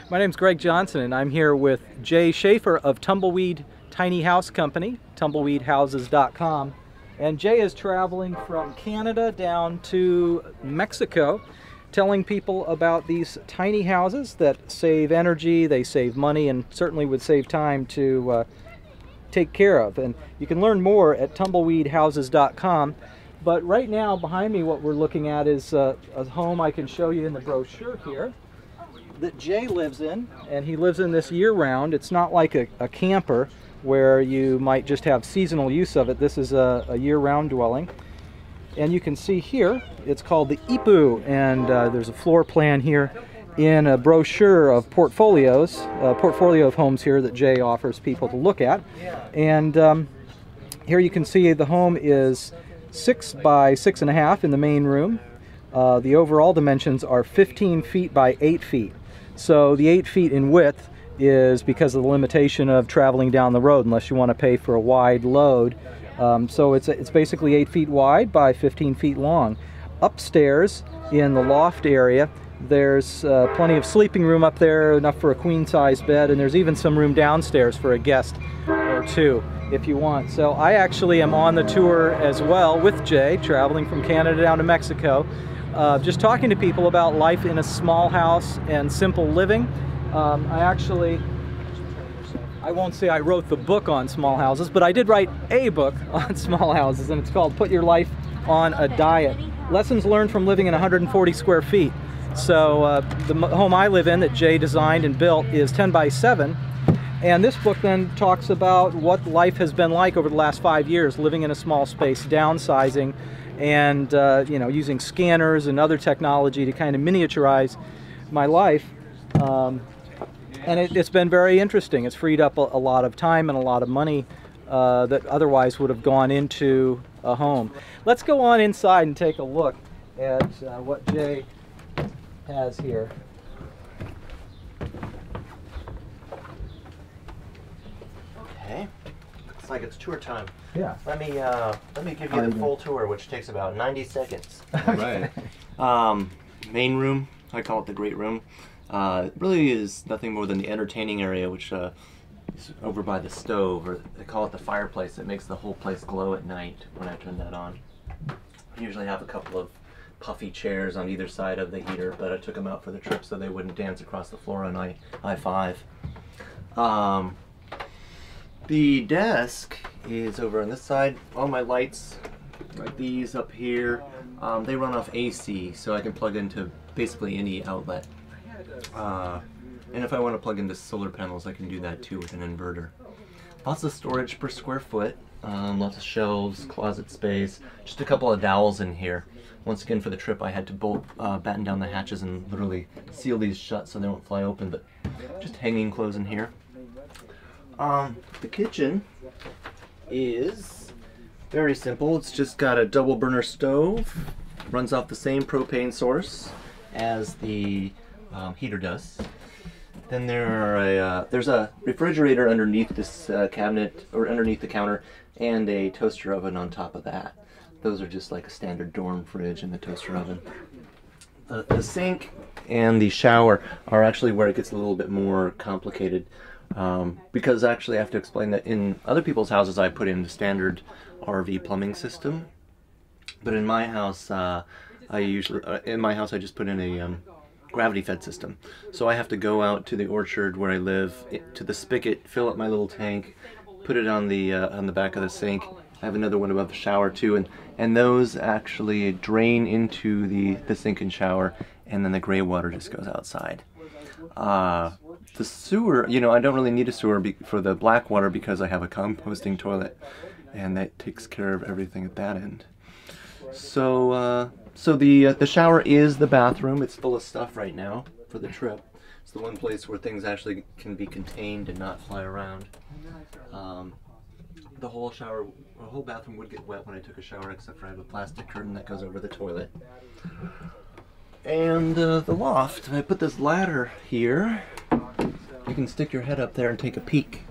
My name's Greg Johnson, and I'm here with Jay Shafer of Tumbleweed Tiny House Company, tumbleweedhouses.com. And Jay is traveling from Canada down to Mexico, telling people about these tiny houses that save energy, they save money, and certainly would save time to take care of. And you can learn more at tumbleweedhouses.com. But right now, behind me, what we're looking at is a home I can show you in the brochure here that Jay lives in, and he lives in this year-round. It's not like a camper where you might just have seasonal use of it. This is a year-round dwelling. And you can see here, it's called the Ipu, and there's a floor plan here in a brochure of portfolios, a portfolio of homes here that Jay offers people to look at. And here you can see the home is 6 by 6.5 in the main room. The overall dimensions are 15 feet by 8 feet. So the 8 feet in width is because of the limitation of traveling down the road unless you want to pay for a wide load. So it's basically 8 feet wide by 15 feet long. Upstairs in the loft area, there's plenty of sleeping room up there, enough for a queen-size bed, and there's even some room downstairs for a guest or two if you want. So I actually am on the tour as well with Jay, traveling from Canada down to Mexico, just talking to people about life in a small house and simple living. I won't say I wrote the book on small houses, but I did write a book on small houses, and it's called Put Your Life on a Diet. Lessons learned from living in 140 square feet. So the home I live in that Jay designed and built is 10 by 7. And this book then talks about what life has been like over the last 5 years, living in a small space, downsizing, and you know, using scanners and other technology to kind of miniaturize my life. And it's been very interesting. It's freed up a lot of time and a lot of money that otherwise would have gone into a home. Let's go on inside and take a look at what Jay has here. Okay, looks like it's tour time. Yeah. Let me give you the full tour, which takes about 90 seconds. Right. Main room, I call it the great room. It really is nothing more than the entertaining area, which is over by the stove, or they call it the fireplace. It makes the whole place glow at night when I turn that on. I usually have a couple of puffy chairs on either side of the heater, but I took them out for the trip so they wouldn't dance across the floor on I-5. The desk is over on this side. All my lights, like these up here, they run off AC, so I can plug into basically any outlet. And if I want to plug into solar panels, I can do that too with an inverter. Lots of storage per square foot, lots of shelves, closet space, just a couple of dowels in here. Once again, for the trip, I had to batten down the hatches and literally seal these shut so they won't fly open, but just hanging clothes in here. The kitchen is very simple. It's just got a double burner stove, runs off the same propane source as the heater does. Then there's a refrigerator underneath this cabinet, or underneath the counter, and a toaster oven on top of that. Those are just like a standard dorm fridge and the toaster oven. The sink and the shower are actually where it gets a little bit more complicated, because actually I have to explain that in other people's houses I put in the standard RV plumbing system, but in my house I just put in a gravity fed system. So I have to go out to the orchard where I live, to the spigot, fill up my little tank, put it on the back of the sink. I have another one above the shower too, and those actually drain into the sink and shower, and then the gray water just goes outside. The sewer, you know, I don't really need a sewer for the black water because I have a composting toilet, and that takes care of everything at that end. So the shower is the bathroom. It's full of stuff right now for the trip. It's the one place where things actually can be contained and not fly around. The whole bathroom would get wet when I took a shower, except for I have a plastic curtain that goes over the toilet. And the loft, I put this ladder here. You can stick your head up there and take a peek.